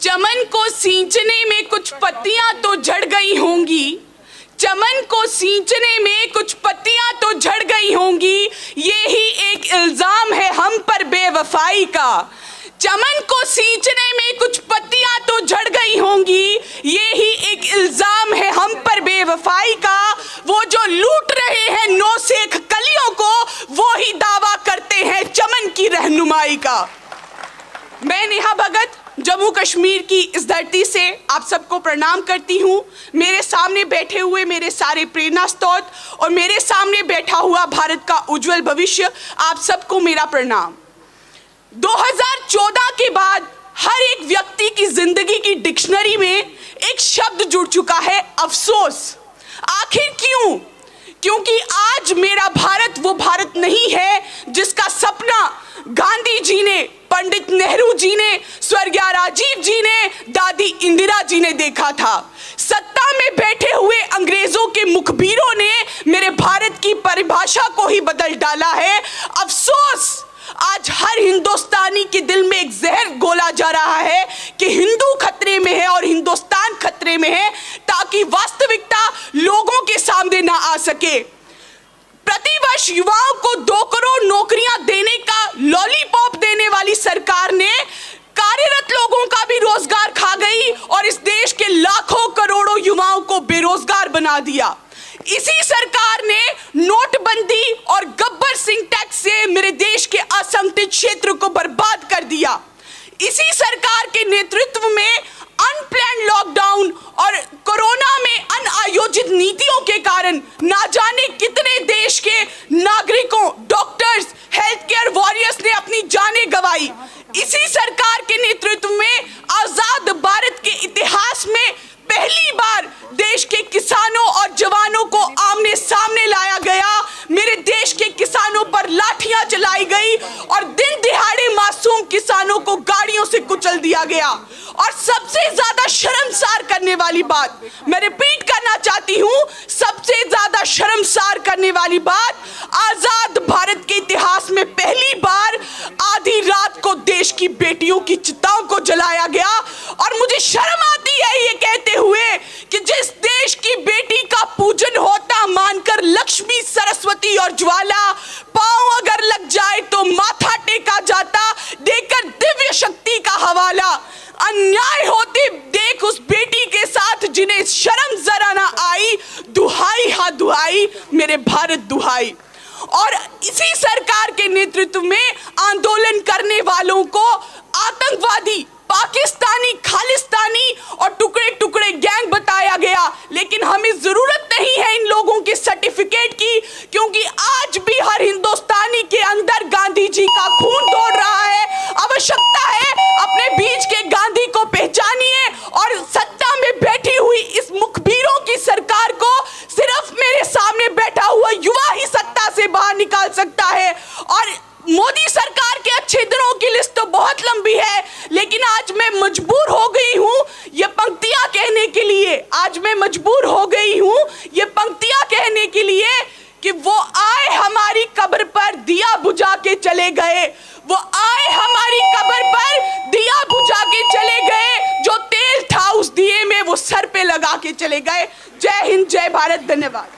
चमन को सींचने में कुछ पत्तियां तो झड़ गई होंगी, चमन को सींचने में कुछ पत्तियां तो झड़ गई होंगी, ये ही एक इल्जाम है हम पर बेवफाई का। चमन को सींचने में कुछ पत्तियां तो झड़ गई होंगी, ये ही एक इल्जाम है हम पर बेवफाई का। वो जो लूट रहे हैं नौसेख कलियों को, वो ही दावा करते हैं चमन की रहनुमाई का। मैं नेहा भगत जम्मू कश्मीर की इस धरती से आप सबको प्रणाम करती हूँ। मेरे सामने बैठे हुए मेरे सारे प्रेरणा स्रोत और मेरे सामने बैठा हुआ भारत का उज्जवल भविष्य, आप सबको मेरा प्रणाम। 2014 के बाद हर एक व्यक्ति की जिंदगी की डिक्शनरी में एक शब्द जुड़ चुका है, अफसोस। आखिर क्यों? क्योंकि आज मेरा भारत वो भारत नहीं है जिसका सपना गांधी जी ने, पंडित नेहरू जी ने, स्वर्गीय राजीव जी ने, दादी इंदिरा जी ने देखा था। सत्ता में बैठे हुए अंग्रेजों के मुखबिरों ने मेरे भारत की परिभाषा को ही बदल डाला है। अफसोस, आज हर हिंदुस्तानी के दिल में एक जहर घोला जा रहा है कि हिंदू खतरे में है और हिंदुस्तान खतरे में है, ताकि वास्तविकता लोगों के सामने ना आ सके। प्रतिवर्ष युवाओं को 2 करोड़ नौकरियां देने का लॉलीपॉप देने वाली सरकार ने कार्यरत लोगों का भी रोजगार खा गई और इस देश के लाखों करोड़ों युवाओं को बेरोजगार बना दिया। इसी सरकार ने नोटबंदी और गब्बर सिंह टैक्स से मेरे देश के असंगठित क्षेत्र को बर्बाद कर दिया। इसी सरकार के नेतृत्व में अनप्लान्ड लॉकडाउन और कोरोना में अनायोजित नीतियों के कारण ना जाने कितने देश के नागरिकों, डॉक्टर्स, हेल्थ केयर वॉरियर्स ने अपनी जानें गंवाई। इसी सरकार के नेतृत्व में आजाद भारत के इतिहास में पहली बार देश के किसानों और जवानों को आमने सामने लाया गया। मेरे देश के किसानों पर लाठियां चलाई गई और दिन दिहाड़े मासूम किसानों को गाड़ियों से कुचल दिया गया। और सबसे ज्यादा शर्मसार करने वाली बात, मैं रिपीट करना चाहती हूं, सबसे ज्यादा शर्मसार करने वाली बात, आजाद भारत के इतिहास में पहली बार आधी रात को देश की बेटियों की चिताओं को जलाया गया। और मुझे शर्म आती है ये कहते हुए कि जिस देश की बेटी का पूजन होता मानकर लक्ष्मी, सरस्वती और ज्वाला, पांव अगर लग जाए तो माथा टेका जाता, देकर दिव्य शक्ति का हवाला। अन्याय होते देख उस बेटी के साथ जिन्हें शर्म जरा ना आई, दुहाई हा दुहाई मेरे भारत दुहाई। और इसी सरकार के नेतृत्व में आंदोलन करने वालों को आतंकवादी, पाकिस्तानी, खालिस्तानी और टुकड़े टुकड़े गैंग बताया गया। लेकिन हमें जरूरत नहीं है इन लोगों के सर्टिफिकेट की, क्योंकि आज भी हर हिंदुस्तानी के अंदर गांधी जी का खून दौड़ रहा है। आवश्यकता है अपने बीच के गांधी को पहचानिए और सत्ता में बैठी हुई इस मुखबिरों की सरकार को सिर्फ मेरे सामने बैठा हुआ युवा ही सत्ता से बाहर निकाल सकता है। और मोदी सरकार के अच्छे दिनों की लिस्ट तो बहुत लंबी है, लेकिन आज मैं मजबूर हो गई हूं ये पंक्तियां कहने के लिए। आज मैं मजबूर हो गई हूं ये पंक्तियां कहने के लिए कि वो आए हमारी कब्र पर दिया बुझा के चले गए, वो आए हमारी कब्र पर दिया बुझा के चले गए, जो तेल था उस दिए में वो सर पे लगा के चले गए। जय हिंद, जय भारत, धन्यवाद।